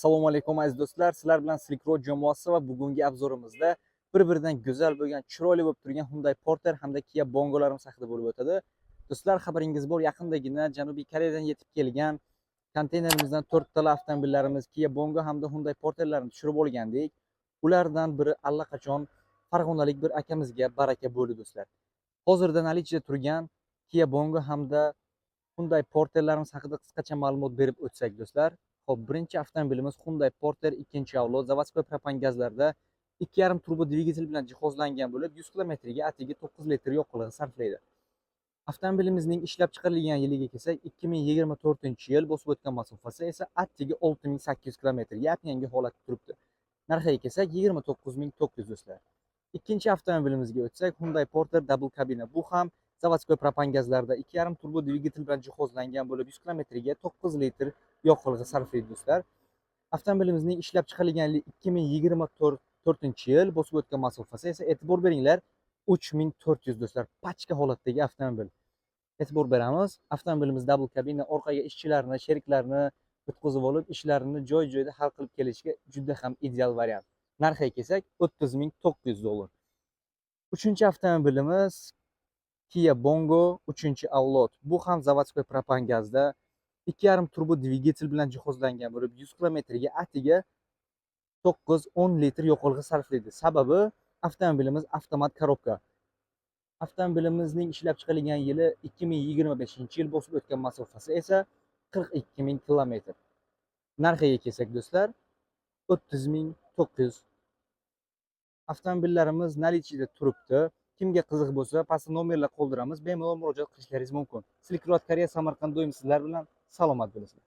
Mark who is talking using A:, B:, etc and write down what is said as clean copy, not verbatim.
A: Assalomu alaykum aziz do'stlar. Sizlar bilan Silk Road jamoasi va bugungi obzorimizda bir-biridan go'zal bo'lgan, chiroyli bo'lib turgan Hyundai Porter hamda Kia Bongolarimiz haqida bo'lib o'tadi. Do'stlar, xabaringiz bor, yaqindagina Janubiy Koreyadan yetib kelgan konteynerimizdan 4 tala avtomobillarimiz Kia Bongo hamda Hyundai Porterlarni tushirib olgandik. Ulardan biri allaqachon farg'onalik bir akamizga baraka bo'ldi do'stlar. Hozirda nalichida turgan Kia Bongo hamda Hyundai Porterlarimiz haqida qisqacha ma'lumot berib o'tsak do'stlar. Xo'p, birinchi avtomobilimiz Hyundai Porter 2-avlod zavodskoy propan gazlarda 2,5 turbo dvigatel bilan jihozlangan bo'lib, 100 kilometrga atigi 9 litr yoqilg'i sarflaydi. Avtomobilimizning ishlab chiqarilgan yiliga kelsak, 2024-yil, bosib o'tgan masofasi esa atigi 6800 kilometr, yap-yangi holatda turibdi. Narxiga kelsak 29900 do'stlar. Ikkinchi avtomobilimizga o'tsak, Hyundai Porter double kabina. Bu ham zavodskoy propan gazlarda 2,5 turbo dvigatel bilan jihozlangan bo'lib, 100 kilometrga 9 litr yoqilg'i sarflaydi do'stlar. Avtomobilimizning ishlab chiqarilgan yili 2024-yil, bosib o'tgan masofasi esa e'tibor beringlar 3400 do'stlar. Pachka holatdagi avtomobil. E'tibor beramiz. Avtomobilimiz double kabina, orqaga ishchilarni, sheriklarni o'tkazib olib, ishlarini joy-joyida hal qilib kelishga juda ham ideal variant. Narxiga kelsak 30900 dollar. Uchinchi avtomobilimiz Kia Bongo 3-avlod. Bu ham zavodskoy propan gazda 2,5 turbo dvigatel bilan jihozlangan bo'lib, 100 kilometrga atigi 9-10 litr yoqilg'i sarflaydi. Sababi avtomobilimiz avtomat korobka. Avtomobilimizning ishlab chiqarilgan yili 2025-yil, bosib o'tgan masofasi esa 42000 kilometr. Narxiga kelsak do'stlar 30900. Avtomobillarimiz nalichida turibdi. Kimga qiziq bo'lsa, pastda nomerlar qoldiramiz, bemalol murojaat qilishlaringiz mumkin. Silk Road Koreya, Samarqand doim sizlar bilan salomat bo'linglar.